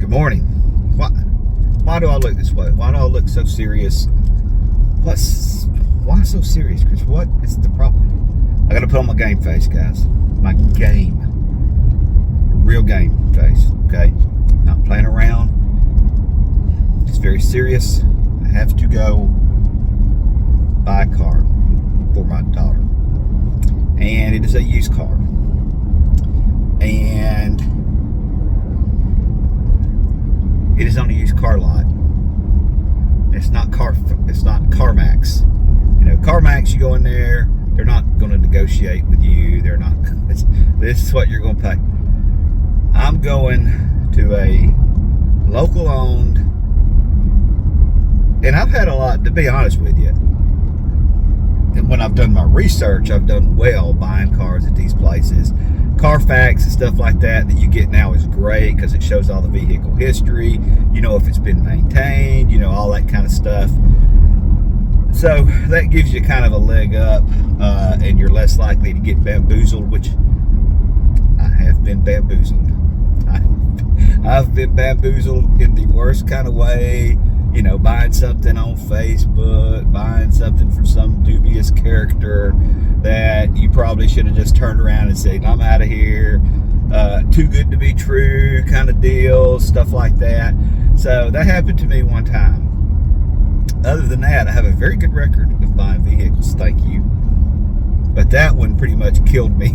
Good morning. Why do I look this way? Why do I look so serious? Why so serious, Chris? What is the problem? I gotta put on my game face, guys. My real game face, okay? Not playing around. It's very serious. I have to go buy a car for my daughter. And it is a used car. And it is on a used car lot. It's not CarMax. You know, CarMax, you go in there, they're not going to negotiate with you. They're not. This is what you're going to pay. I'm going to a local owned, and I've had a lot, to be honest with you. And when I've done my research, I've done well buying cars at these places. Carfax and stuff like that you get now is great because it shows all the vehicle history. You know if it's been maintained, you know, all that kind of stuff. So that gives you kind of a leg up, and you're less likely to get bamboozled, which I have been bamboozled. I've been bamboozled in the worst kind of way. You know, buying something on Facebook, buying something from some dubious character that you probably should have just turned around and said, I'm out of here. Too good to be true kind of deals, stuff like that. So that happened to me one time. Other than that, I have a very good record of buying vehicles, thank you. But that one pretty much killed me.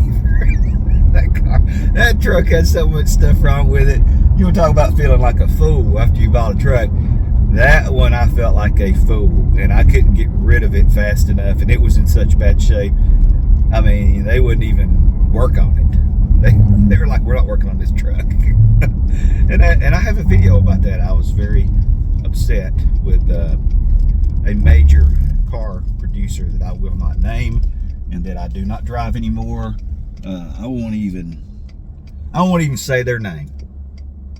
That truck had so much stuff wrong with it. You want to talk about feeling like a fool after you bought a truck. That one I felt like a fool, and I couldn't get rid of it fast enough, and it was in such bad shape. I mean, they wouldn't even work on it. They were like, we're not working on this truck. and I have a video about that. I was very upset with a major car producer that I will not name and that I do not drive anymore. I won't even say their name.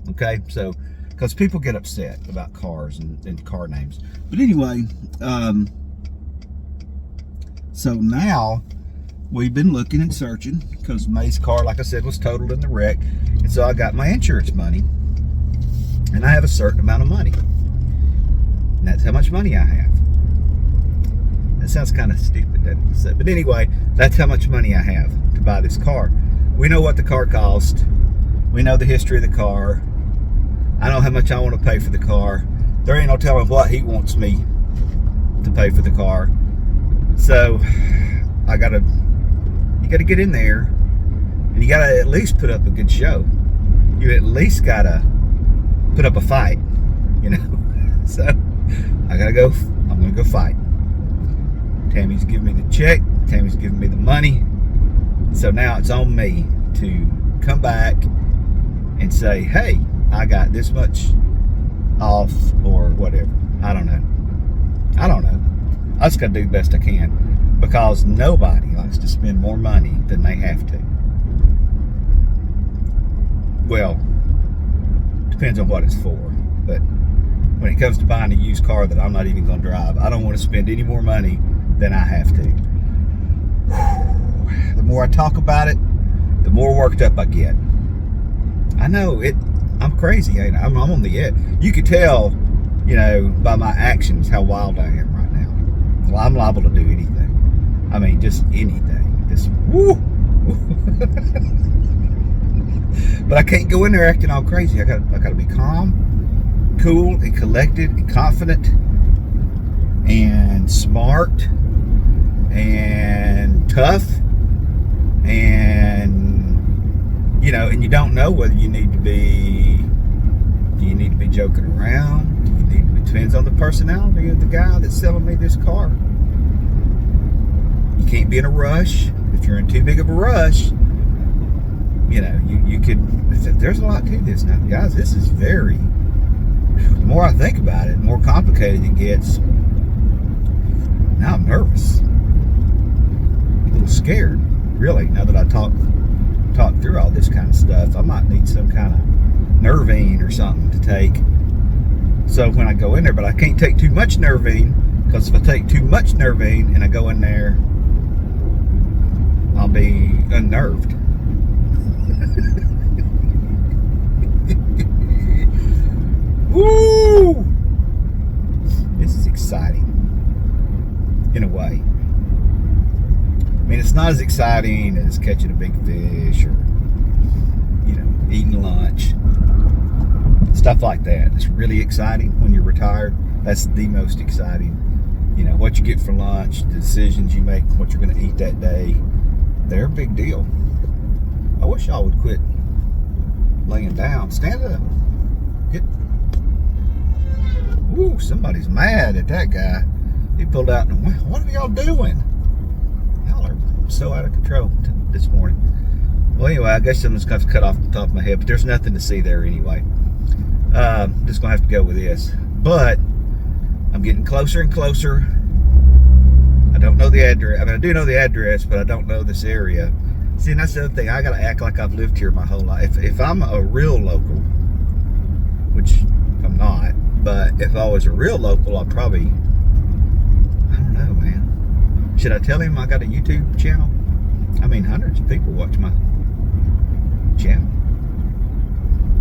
Okay, so because people get upset about cars and car names. But anyway, so now we've been looking and searching because May's car, like I said, was totaled in the wreck. And so I got my insurance money, and I have a certain amount of money. And that's how much money I have. That sounds kind of stupid, doesn't it? But anyway, that's how much money I have to buy this car. We know what the car cost. We know the history of the car. I know how much I want to pay for the car. There ain't no telling what he wants me to pay for the car. So you gotta get in there, and you gotta at least put up a good show. You at least gotta put up a fight, you know. So I'm gonna go fight. Tammy's giving me the check. Tammy's giving me the money. So now it's on me to come back and say, hey, I got this much off or whatever. I don't know. I just got to do the best I can because nobody likes to spend more money than they have to. Well, depends on what it's for. But when it comes to buying a used car that I'm not even going to drive, I don't want to spend any more money than I have to. The more I talk about it, the more worked up I get. I know it. I'm crazy, ain't I? I'm on the edge. You could tell, you know, by my actions how wild I am right now. Well, I'm liable to do anything. I mean, just anything. Just woo. But I can't go in there acting all crazy. I got to be calm, cool, and collected, and confident, and smart, and tough, and you know, and you don't know whether you need to be, do you need to be joking around? It depends on the personality of the guy that's selling me this car. You can't be in a rush. If you're in too big of a rush, you know, you could, there's a lot to this now. Guys, this is very, the more I think about it, the more complicated it gets. Now I'm nervous. A little scared, really, now that I talk through all this kind of stuff. I might need some kind of Nervine or something to take. So when I go in there, but I can't take too much Nervine, because if I take too much Nervine and I go in there, I'll be unnerved. Woo! This is exciting. In a way. I mean, it's not as exciting as catching a big fish or, eating lunch. Stuff like that. It's really exciting when you're retired. That's the most exciting. What you get for lunch, the decisions you make, what you're going to eat that day, they're a big deal. I wish y'all would quit laying down. Stand up. Ooh, somebody's mad at that guy. He pulled out and went, what are y'all doing? Y'all are so out of control this morning. Well, anyway, I guess I'm just going to cut off the top of my head, but there's nothing to see there anyway. Just going to have to go with this. But I'm getting closer and closer. I don't know the address. I mean, I do know the address, but I don't know this area. See, and that's the other thing. I got to act like I've lived here my whole life. If I'm a real local, which I'm not, but if I was a real local, I'd probably, I don't know, man. Should I tell him I got a YouTube channel? I mean, hundreds of people watch my channel.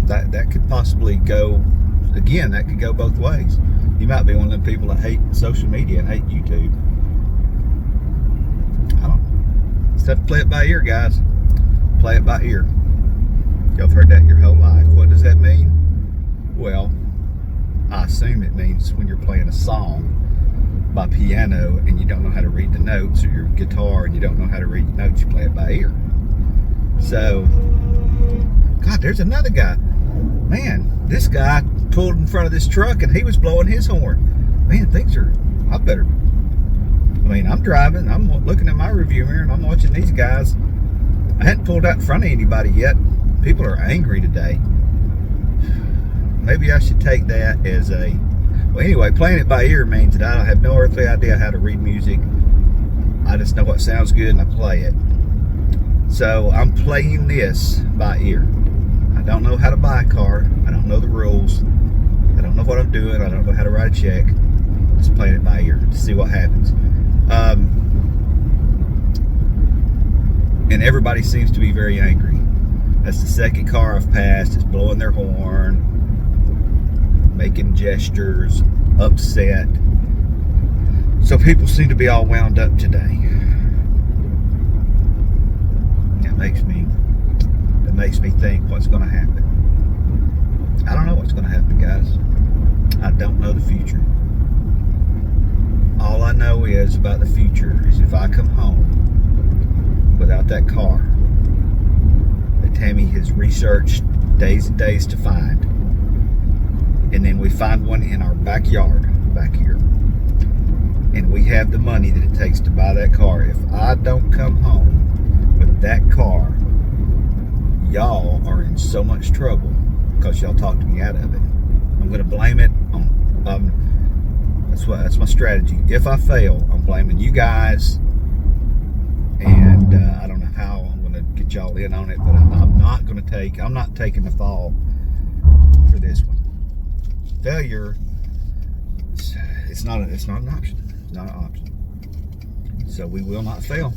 That could possibly go, again, that could go both ways. You might be one of them people that hate social media and hate YouTube. I don't know. Just have to play it by ear, guys. Play it by ear. Y'all have heard that your whole life. What does that mean? Well, I assume it means when you're playing a song by piano and you don't know how to read the notes, or your guitar and you don't know how to read the notes, you play it by ear. So, God, there's another guy. Man, this guy pulled in front of this truck and he was blowing his horn. Man, I'm driving, I'm looking at my review mirror and I'm watching these guys. I hadn't pulled out in front of anybody yet. People are angry today. Maybe I should take that as a... Well, anyway, playing it by ear means that I have no earthly idea how to read music. I just know what sounds good and I play it. So I'm playing this by ear. I don't know how to buy a car. I don't know the rules. I don't know what I'm doing. I don't know how to write a check. Just playing it by ear to see what happens. And everybody seems to be very angry. That's the second car I've passed. It's blowing their horn, making gestures, upset. So people seem to be all wound up today. That makes me think what's going to happen. I don't know what's going to happen, guys. I don't know the future. All I know is about the future is if I come home without that car that Tammy has researched days and days to find, and then we find one in our backyard back here, and we have the money that it takes to buy that car, if I don't come home with that car, y'all are in so much trouble because y'all talked me out of it. I'm going to blame it on, that's my strategy. If I fail, I'm blaming you guys, and I don't know how I'm going to get y'all in on it, but I'm not taking the fall for this one. Failure, it's not an option. It's not an option. So we will not fail.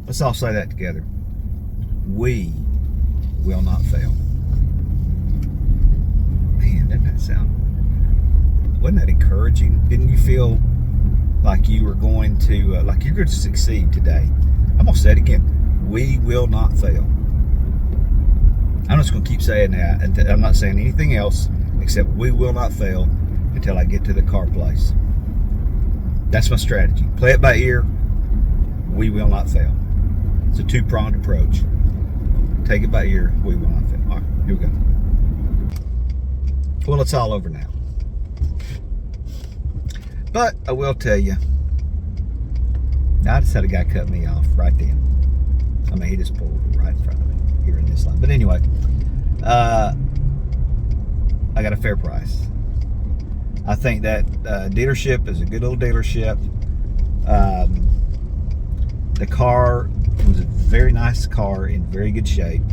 Let's all say that together. We will not fail. Man, doesn't that sound... Wasn't that encouraging? Didn't you feel like you were going to, like you're going to succeed today? I'm going to say it again. We will not fail. I'm just going to keep saying that. And I'm not saying anything else except we will not fail until I get to the car place. That's my strategy. Play it by ear. We will not fail. It's a two-pronged approach. Take it by ear. We will not fail. All right, here we go. Well, it's all over now. But I will tell you, I just had a guy cut me off right then. I mean, he just pulled right in front of me here in this line. But anyway, I got a fair price. I think that dealership is a good little dealership. The car was a very nice car in very good shape.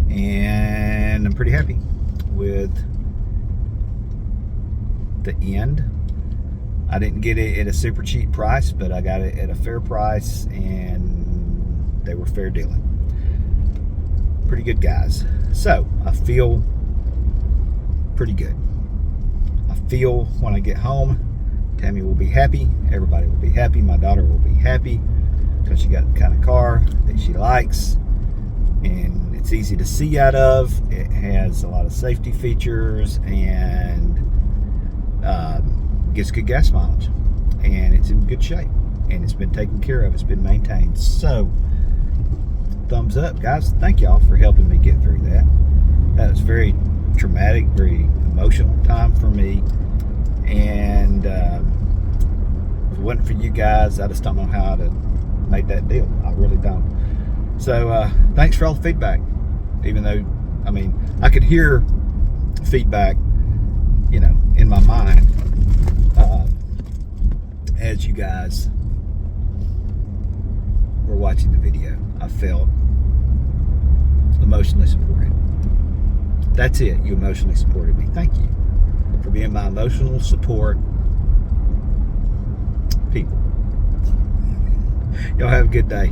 And I'm pretty happy with the end. I didn't get it at a super cheap price, but I got it at a fair price, and they were fair dealing. Pretty good guys. So I feel pretty good. I feel when I get home, Tammy will be happy. Everybody will be happy. My daughter will be happy because she got the kind of car that she likes, and it's easy to see out of. It has a lot of safety features and gets good gas mileage, and it's in good shape, and it's been taken care of. It's been maintained. So thumbs up, guys. Thank y'all for helping me get through that. That was very traumatic, very emotional time for me, and if it wasn't for you guys, I just don't know how to make that deal. I really don't. So thanks for all the feedback. Even though, I mean, I could hear feedback, you know, in my mind as you guys were watching the video. I felt emotionally supported. That's it. You emotionally supported me. Thank you for being my emotional support people. Y'all have a good day.